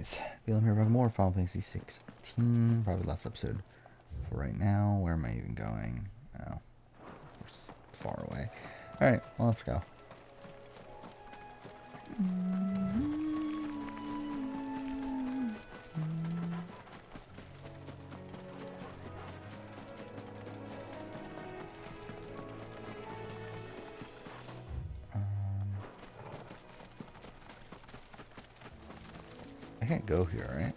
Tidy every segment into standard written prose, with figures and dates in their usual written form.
guys, feeling here about more Final Fantasy 16. Probably last episode for right now. Where am I even going? Oh, we're far away. Alright, well, let's go. I can't go here, right?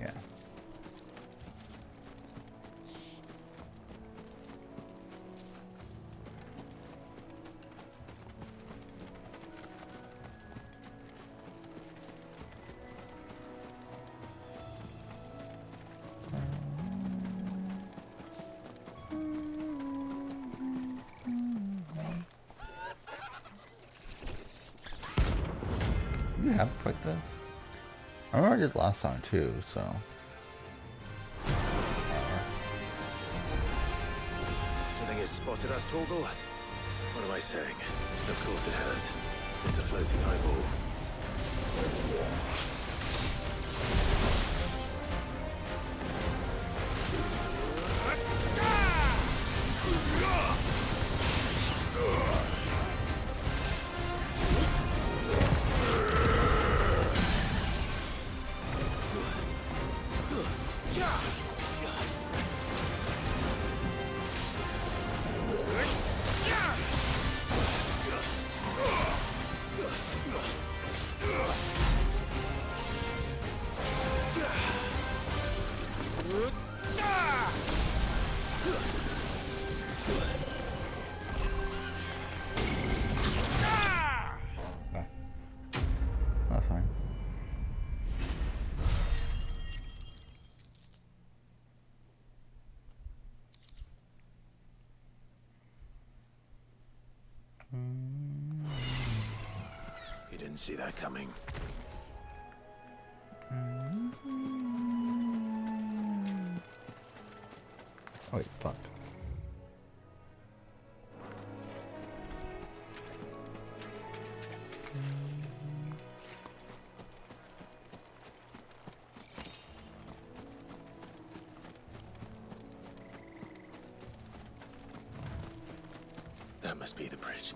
Yeah. You have quite the... I remember I did last time too, so... Do you think it's spotted us, Torgal? What am I saying? Of course it has. It's a floating eyeball. That's fine. You didn't see that coming. Oh wait, fuck. That must be the bridge.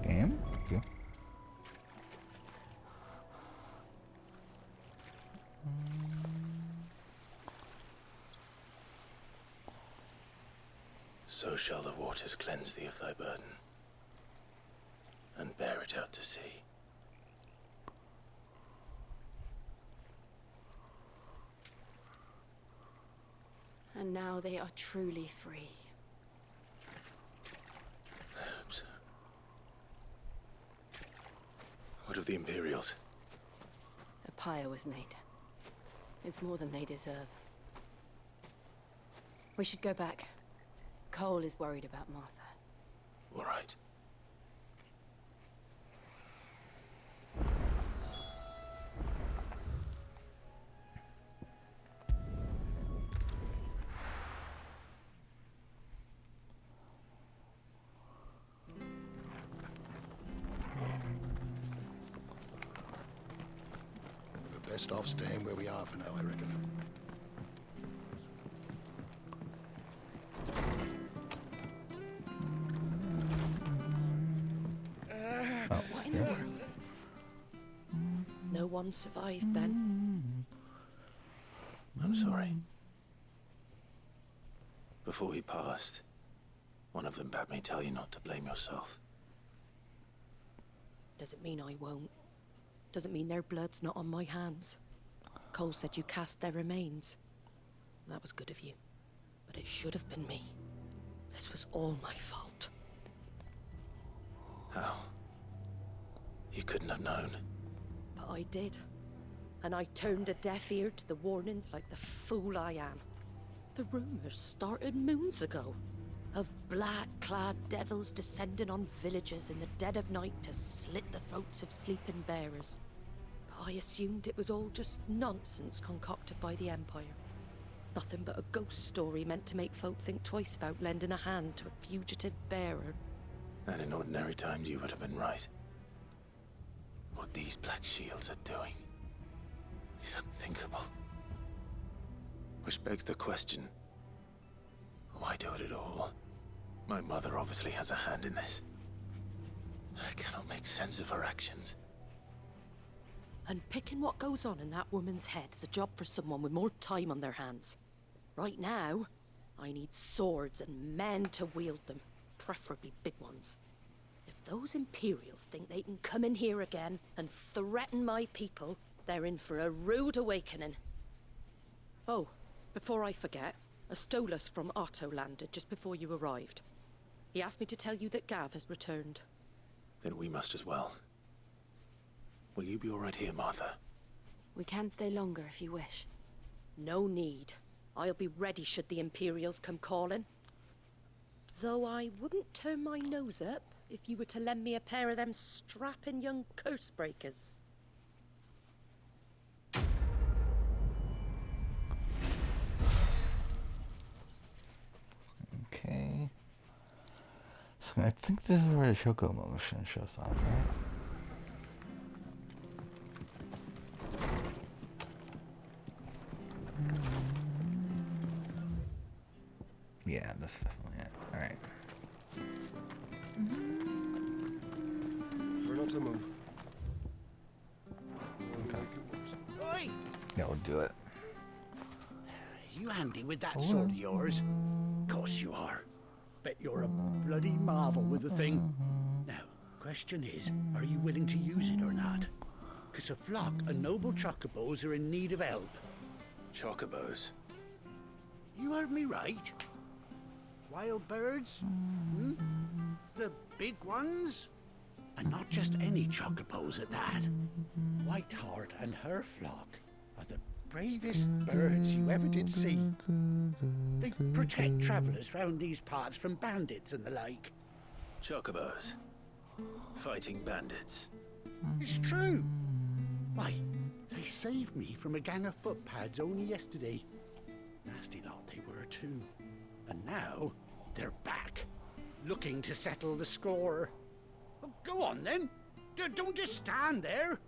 Game? Thank you. So shall the waters cleanse thee of thy burden, and bear it out to sea. And now they are truly free. I hope so. What of the Imperials? A pyre was made. It's more than they deserve. We should go back. Cole is worried about Martha. All right. We're best off staying where we are for now, I reckon. What in the world? No one survived then. I'm sorry. Before he passed, one of them bade me tell you not to blame yourself. Doesn't mean I won't. Doesn't mean their blood's not on my hands. Cole said you cast their remains. That was good of you. But it should have been me. This was all my fault. How? You couldn't have known. But I did. And I turned a deaf ear to the warnings like the fool I am. The rumors started moons ago. Of black-clad devils descending on villages in the dead of night to slit the throats of sleeping bearers. I assumed it was all just nonsense concocted by the Empire. Nothing but a ghost story meant to make folk think twice about lending a hand to a fugitive bearer. And in ordinary times, you would have been right. What these Black Shields are doing is unthinkable. Which begs the question, why do it at all? My mother obviously has a hand in this. I cannot make sense of her actions. And picking what goes on in that woman's head is a job for someone with more time on their hands. Right now, I need swords and men to wield them, preferably big ones. If those Imperials think they can come in here again and threaten my people, they're in for a rude awakening. Oh, before I forget, a Stolas from Otto landed just before you arrived. He asked me to tell you that Gav has returned. Then we must as well. Will you be all right here, Martha? We can stay longer if you wish. No need. I'll be ready should the Imperials come calling. Though I wouldn't turn my nose up if you were to lend me a pair of them strapping young curse breakers. Okay. So I think this is where the Choco motion shows up, right? Yeah, that's definitely it. Alright. We're not to move. Oi! Yeah, we'll do it. You handy with that sword of yours? Course you are. Bet you're a bloody marvel with the thing. Now, question is, are you willing to use it or not? 'Cause a flock of noble chocobos are in need of help. Chocobos. You heard me right. Wild birds? Hmm? The big ones? And not just any chocobos at that. Whiteheart and her flock are the bravest birds you ever did see. They protect travellers round these parts from bandits and the like. Chocobos. Fighting bandits. It's true. Why, they saved me from a gang of footpads only yesterday. Nasty lot they were too. And now, they're back, looking to settle the score. Well, go on then. Don't just stand there.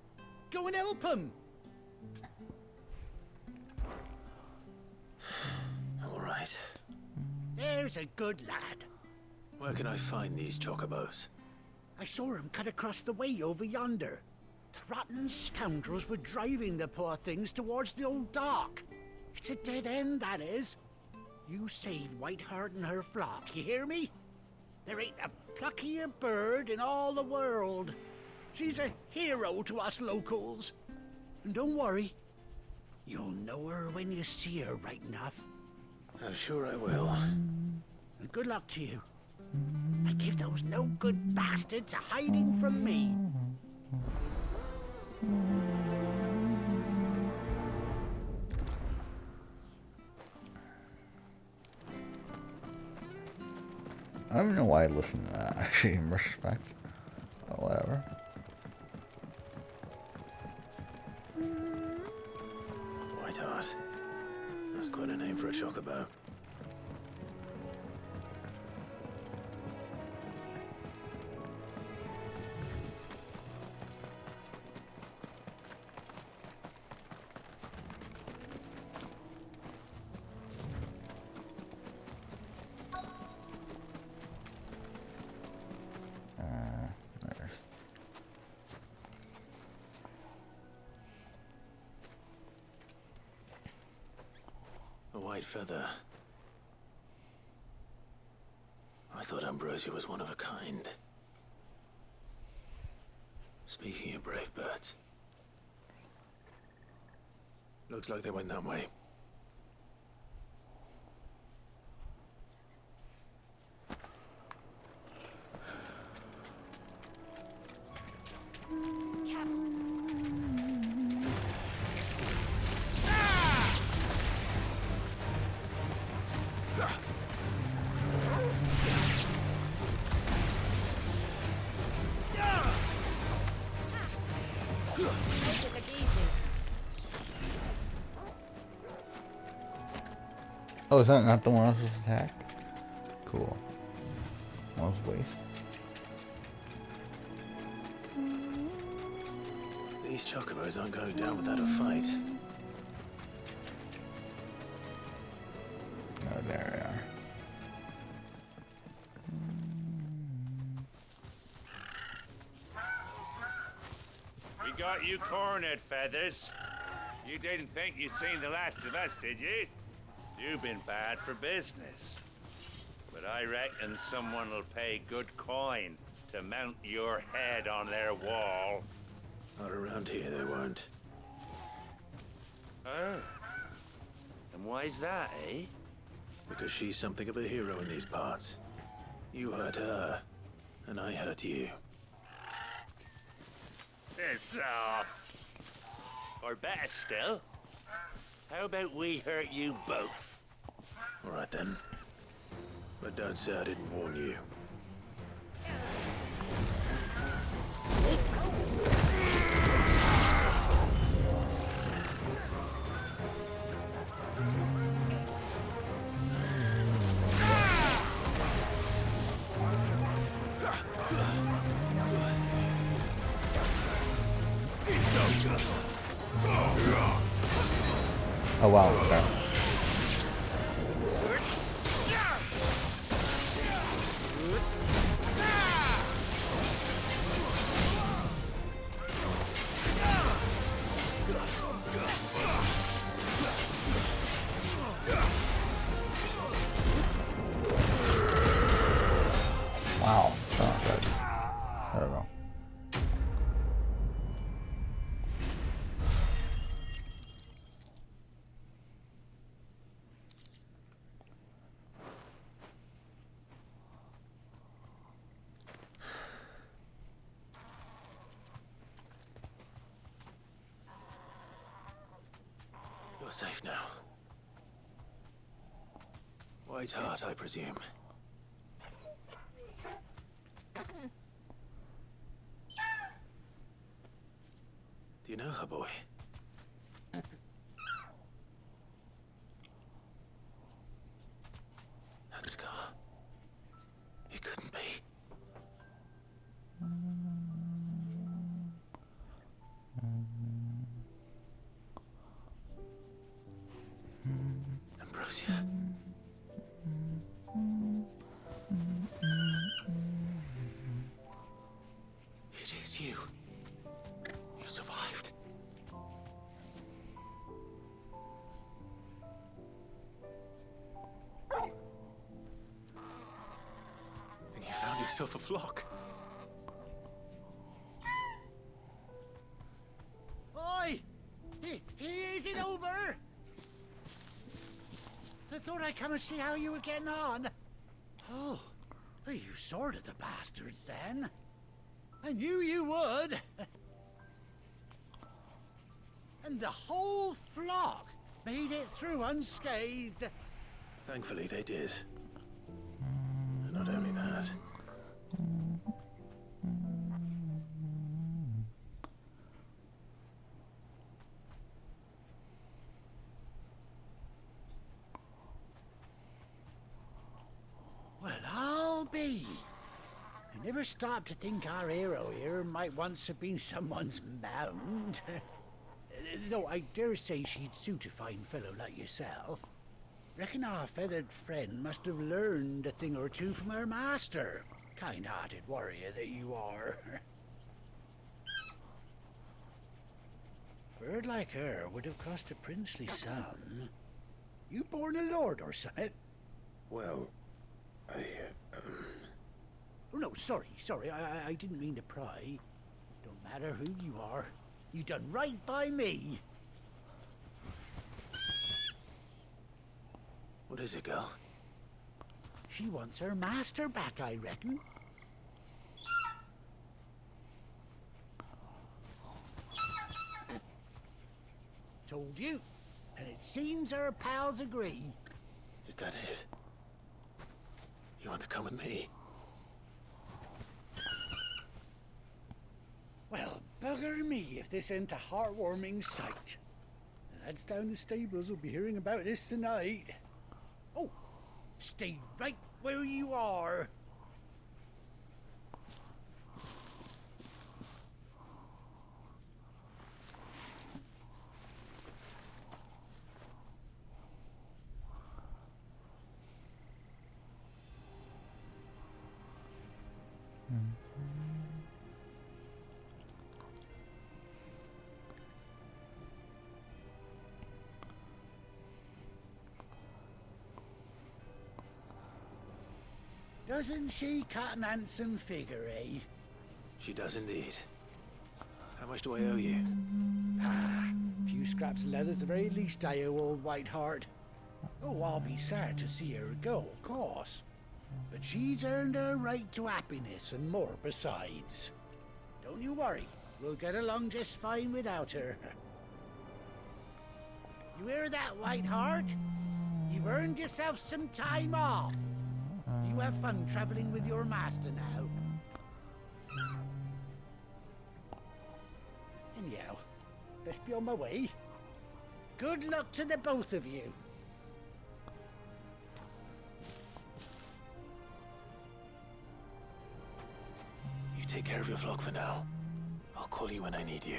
Go and help them. All right. There's a good lad. Where can I find these chocobos? I saw him cut across the way over yonder. The rotten scoundrels were driving the poor things towards the old dock. It's a dead end, that is. You saved Whiteheart and her flock, you hear me? There ain't a pluckier bird in all the world. She's a hero to us locals. And don't worry, you'll know her when you see her right enough. I'm sure I will. And good luck to you. I give those no-good bastards a hiding from me. I don't even know why I listened to that, actually, in retrospect. But whatever. Whiteheart. That's quite a name for a chocobo. There. A white feather. I thought Ambrosia was one of a kind. Speaking of brave birds. Looks like they went that way. Look at the geese Oh, is that not the one else's attack? Cool. Well, let's wait. These chocobos aren't going down without a fight. Oh, there they are. We got you cornered, Feathers. You didn't think you'd seen the last of us, did you? You've been bad for business. But I reckon someone will pay good coin to mount your head on their wall. Not around here, they won't. Oh. And why's that, eh? Because she's something of a hero in these parts. You hurt her, and I hurt you. Piss off. Or better still, how about we hurt you both? All right then. But don't say I didn't warn you. Oh wow, okay. Wow, that's not good. There we go. You're safe now. White Heart, I presume. Do you know her, boy? That scar. It couldn't be. Ambrosia. It is you. You survived. And you found yourself a flock. Oi! Is it over? I thought I'd come and see how you were getting on. Oh, well, you sorted the bastards then. I knew you would. And the whole flock made it through unscathed. Thankfully, they did. And not only that. Well, I'll be. I never stopped to think our hero here might once have been someone's mount. Though I dare say she'd suit a fine fellow like yourself. Reckon our feathered friend must have learned a thing or two from her master. Kind-hearted warrior that you are. Bird like her would have cost a princely sum. You born a lord or something? Well, Oh, no, sorry. I didn't mean to pry. Don't matter who you are. You done right by me. what is it, girl? She wants her master back, I reckon. Told you. And it seems her pals agree. Is that it? You want to come with me? Well, bugger me if this ain't a heartwarming sight. The lads down the stables will be hearing about this tonight. Oh, stay right where you are. Doesn't she cut an handsome figure, eh? She does indeed. How much do I owe you? A few scraps of leather's the very least I owe old Whiteheart. Oh, I'll be sad to see her go, of course. But she's earned her right to happiness and more besides. Don't you worry, we'll get along just fine without her. You hear that, Whiteheart? You've earned yourself some time off. You have fun traveling with your master now. Anyhow, best be on my way. Good luck to the both of you. You take care of your flock for now. I'll call you when I need you.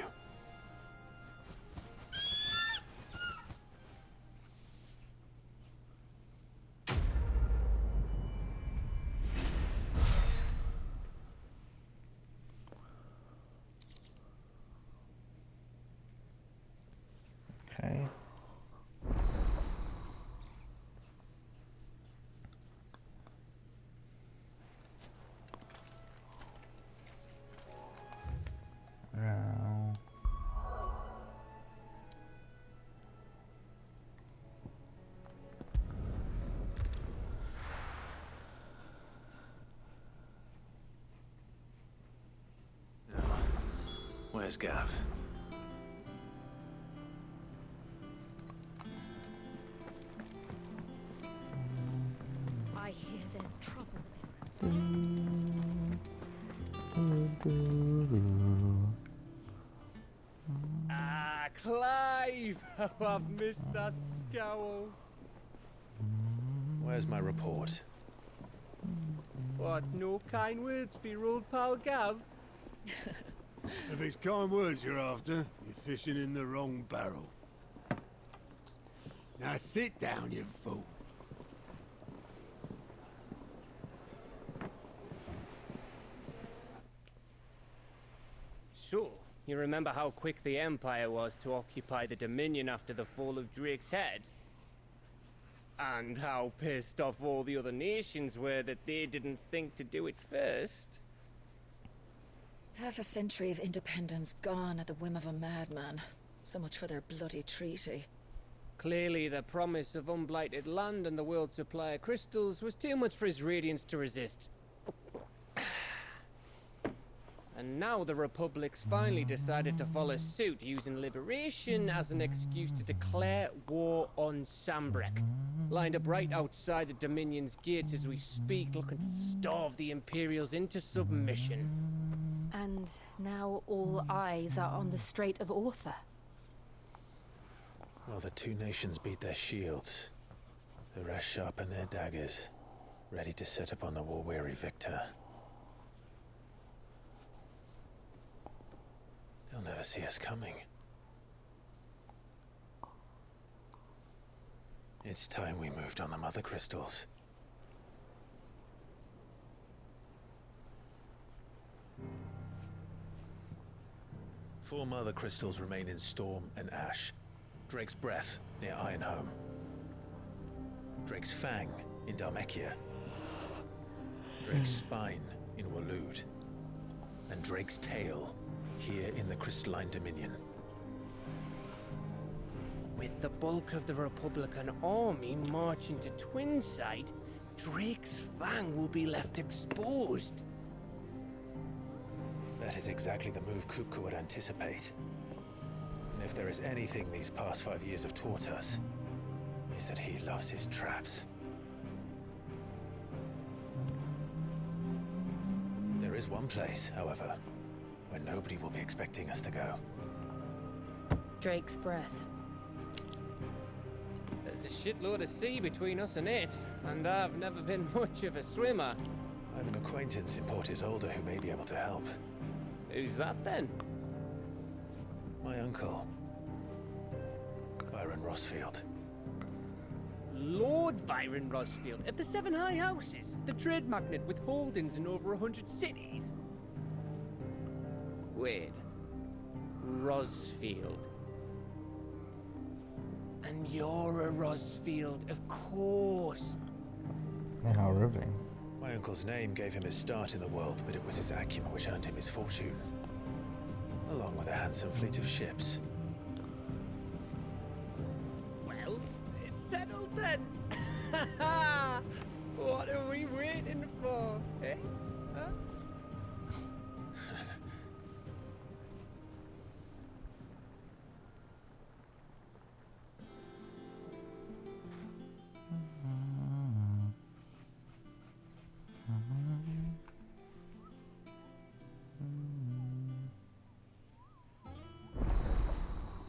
Okay. Now. Where's Gav? I hear there's trouble. Ah, Clive! How I've missed that scowl. Where's my report? What, no kind words for your old pal Gav? If it's kind words you're after, you're fishing in the wrong barrel. Now sit down, you fool. So, you remember how quick the Empire was to occupy the Dominion after the fall of Drake's head? And how pissed off all the other nations were that they didn't think to do it first? Half a century of independence gone at the whim of a madman. So much for their bloody treaty. Clearly, the promise of unblighted land and the world's supply of crystals was too much for his radiance to resist. And now the Republic's finally decided to follow suit, using liberation as an excuse to declare war on Sambrek. Lined up right outside the Dominion's gates as we speak, looking to starve the Imperials into submission. And now all eyes are on the Strait of Author. While the two nations beat their shields, the rest sharpen their daggers, ready to set upon the war-weary victor. They'll never see us coming. It's time we moved on the Mother Crystals. Four Mother Crystals remain in Storm and Ash. Drake's Breath near Ironhome. Drake's Fang in Dhalmekia. Drake's Spine in Waloed. And Drake's Tail here in the Crystalline Dominion. With the bulk of the Republican army marching to Twinside, Drake's Fang will be left exposed. That is exactly the move Kupka would anticipate. And if there is anything these past 5 years have taught us, is that he loves his traps. There is one place, however, where nobody will be expecting us to go. Drake's Breath. There's a shitload of sea between us and it, and I've never been much of a swimmer. I have an acquaintance in Port Isolde who may be able to help. Who's that then? My uncle, Byron Rosfield. Lord Byron Rosfield of the Seven High Houses, the trade magnate with holdings in over 100 cities. Wait, Rosfield. And you're a Rosfield, of course. And how riveting. My uncle's name gave him his start in the world, but it was his acumen which earned him his fortune, along with a handsome fleet of ships. Well, it's settled then. What are we waiting for, eh? Huh?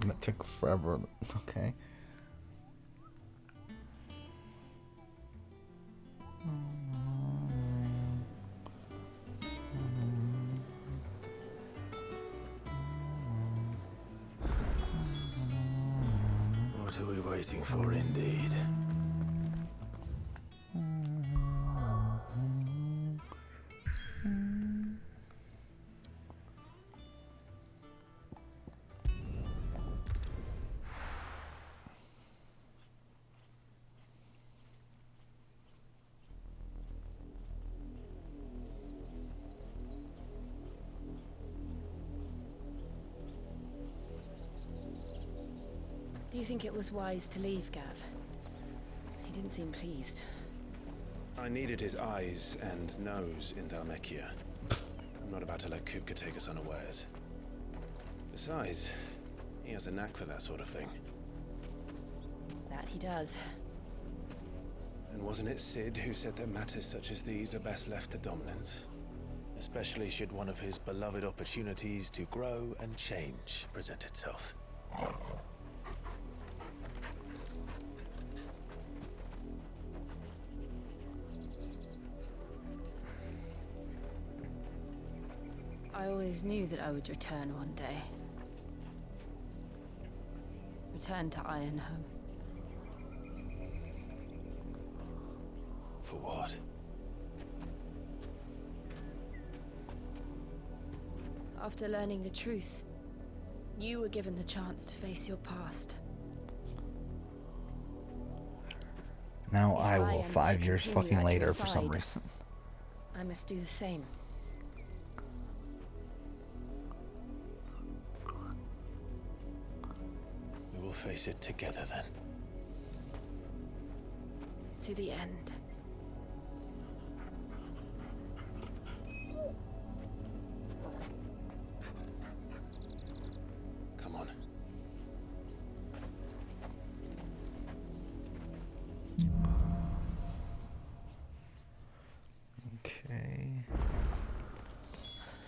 That took forever. Okay. What are we waiting for, indeed? Do you think it was wise to leave, Gav? He didn't seem pleased. I needed his eyes and nose in Dhalmekia. I'm not about to let Kupka take us unawares. Besides, he has a knack for that sort of thing. That he does. And wasn't it Sid who said that matters such as these are best left to dominance? Especially should one of his beloved opportunities to grow and change present itself. I always knew that I would return one day. Return to Ironhome. For what? After learning the truth, you were given the chance to face your past. Now If I I will am 5 to years continue fucking at your later for some side, reason. I must do the same. We will face it together then. To the end. Come on. Okay.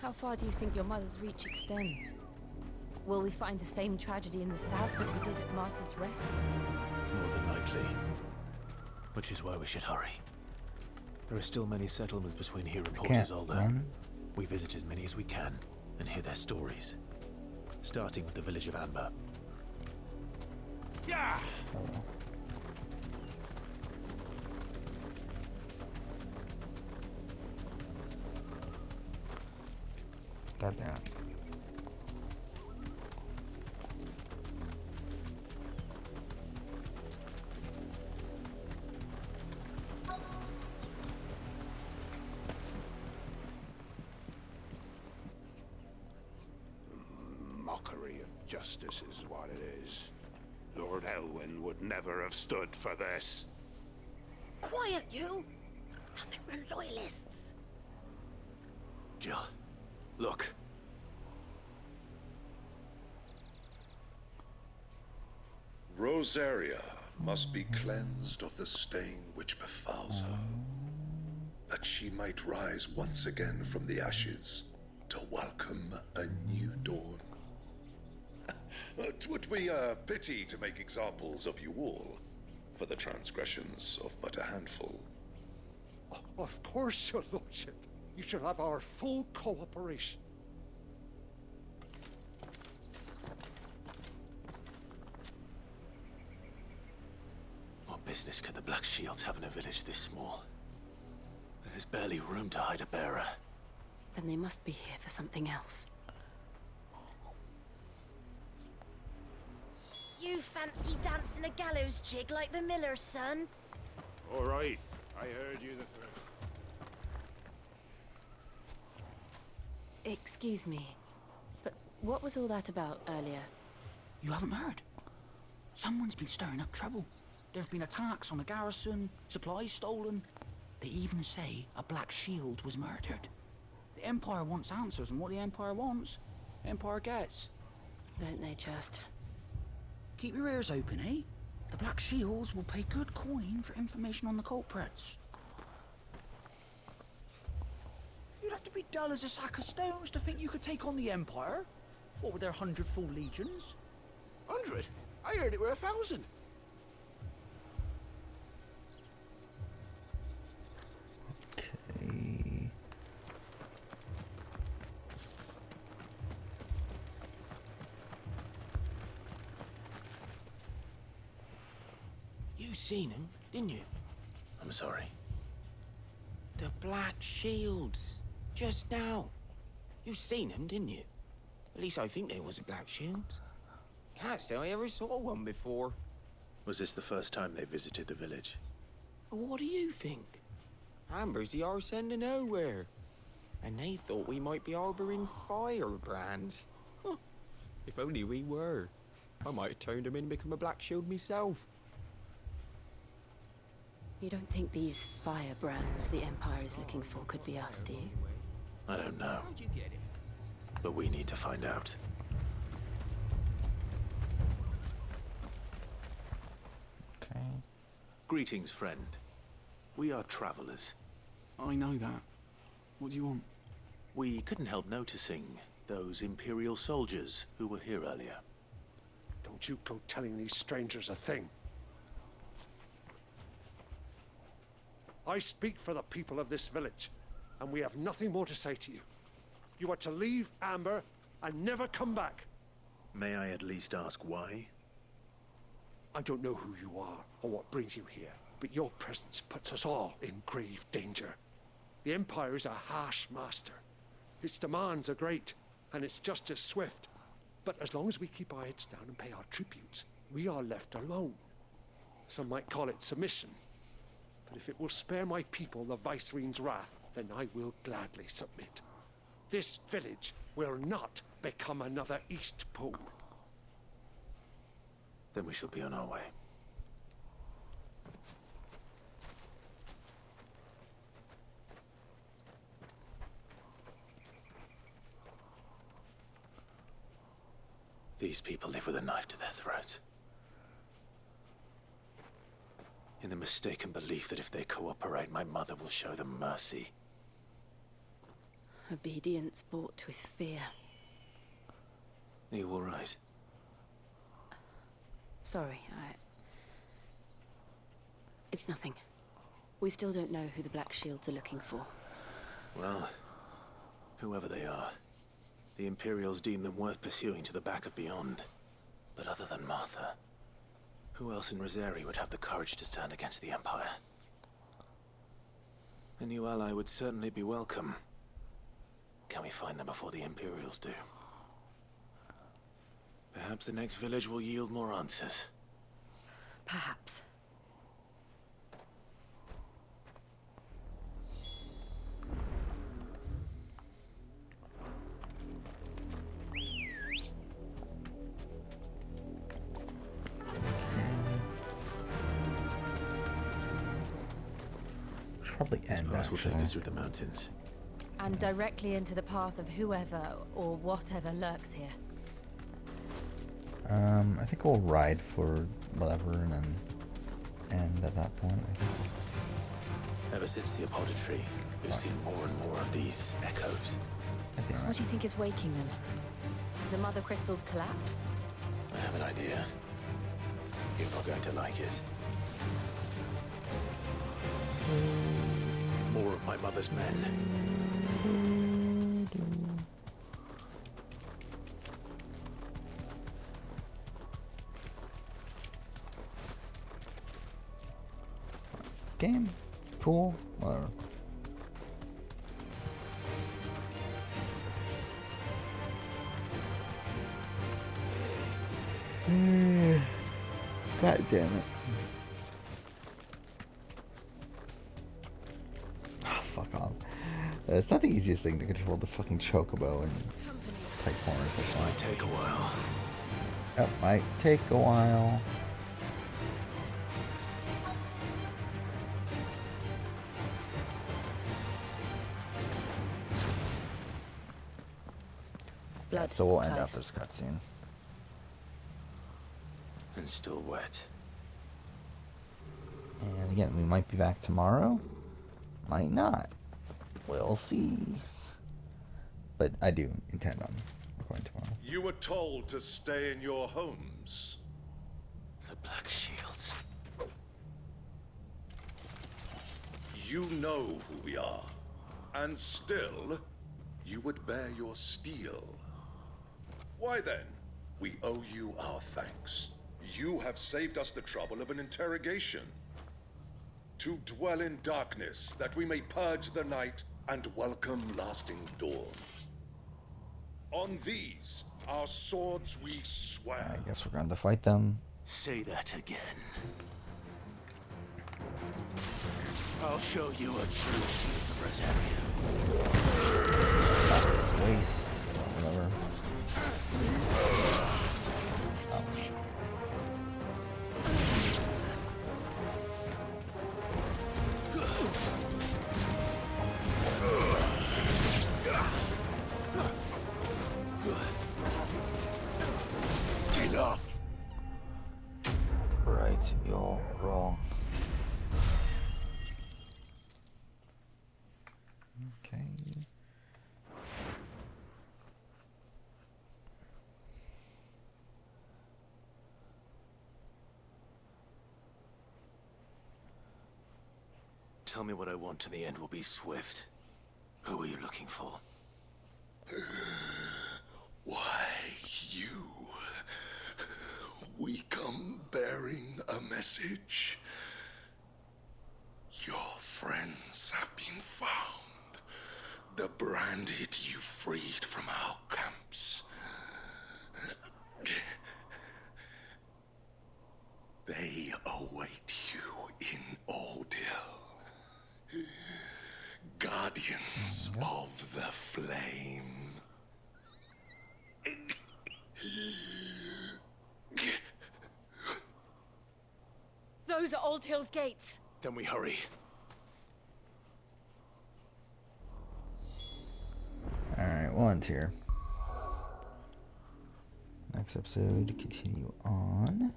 How far do you think your mother's reach extends? Will we find the same tragedy in the south as we did at Martha's Rest? More than likely. Which is why we should hurry. There are still many settlements between here and Port Can't Isolde. run. We visit as many as we can and hear their stories. Starting with the village of Amber. Yeah! Oh. Goddamn. Mockery of justice is what it is. Lord Elwyn would never have stood for this. Quiet, you! Nothing, we're loyalists. Jill, look. Rosaria must be cleansed of the stain which befouls her, that she might rise once again from the ashes to welcome a new dawn. 'Twould be a pity to make examples of you all, for the transgressions of but a handful. Of course, your lordship. You shall have our full cooperation. What business could the Black Shields have in a village this small? There's barely room to hide a bearer. Then they must be here for something else. You fancy dancing a gallows jig like the miller's son? All right, I heard you the first. Excuse me, but what was all that about earlier? You haven't heard? Someone's been stirring up trouble. There have been attacks on the garrison, supplies stolen. They even say a Black Shield was murdered. The Empire wants answers, and what the Empire wants, the Empire gets. Don't they just? Keep your ears open, eh? The Black Shields will pay good coin for information on the culprits. You'd have to be dull as a sack of stones to think you could take on the Empire. What with their 100 full legions? 100? I heard it were 1,000. Okay. You seen him, didn't you? I'm sorry. The Black Shields. Just now. You seen them, didn't you? At least I think they was the Black Shields. Can't say I ever saw one before. Was this the first time they visited the village? What do you think? Amber's the arse end of nowhere. And they thought we might be harboring firebrands. Huh. If only we were. I might have turned them in and become a Black Shield myself. You don't think these firebrands the Empire is looking for could be us, do you? I don't know. How'd you get it? But we need to find out. Okay. Greetings, friend. We are travelers. I know that. What do you want? We couldn't help noticing those Imperial soldiers who were here earlier. Don't you go telling these strangers a thing. I speak for the people of this village, and we have nothing more to say to you. You are to leave Amber and never come back. May I at least ask why? I don't know who you are or what brings you here, but your presence puts us all in grave danger. The Empire is a harsh master. Its demands are great, and its justice swift. But as long as we keep our heads down and pay our tributes, we are left alone. Some might call it submission. But if it will spare my people the Viceroy's wrath, then I will gladly submit. This village will not become another East Pole. Then we shall be on our way. These people live with a knife to their throats. In the mistaken belief that if they cooperate, my mother will show them mercy. Obedience bought with fear. Are you all right? Sorry, It's nothing. We still don't know who the Black Shields are looking for. Well, whoever they are, the Imperials deem them worth pursuing to the back of beyond. But other than Martha, who else in Rosari would have the courage to stand against the Empire? A new ally would certainly be welcome. Can we find them before the Imperials do? Perhaps the next village will yield more answers. Perhaps. Probably end. This pass will take us through the mountains. And directly into the path of whoever or whatever lurks here. I think we'll ride for whatever and then end at that point. I think. Ever since the apothecary, we've seen more and more of these echoes. What do you think is waking them? The mother crystal's collapse? I have an idea. You're not going to like it. my mother's men. Game. Cool. Whatever. God damn it. Oh, fuck off. It's not the easiest thing to control the fucking chocobo and tight corners. This might take a while. That might take a while. Blood. So we'll end Clive. after this cutscene. And still wet. And again, we might be back tomorrow. Might not. We'll see. But I do intend on recording tomorrow. You were told to stay in your homes. The Black Shields. You know who we are. And still, you would bear your steel. Why then, we owe you our thanks. You have saved us the trouble of an interrogation. To dwell in darkness, that we may purge the night and welcome lasting dawn. On these, our swords we swear. I guess we're going to fight them. Say that again. I'll show you a true shield of Rosaria. It's waste. Whatever. Enough. Right, you're wrong. Okay. Tell me what I want and the end will be swift. Who are you looking for? Why, you. We come bearing a message. Your friends have been found. The branded you freed from our camps. They await you in Ordeal. Guardians of the Flame. Those are Old Hill's gates. Then we hurry. Alright, we'll end here. Next episode, continue on.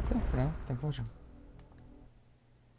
So, for now, thanks for watching.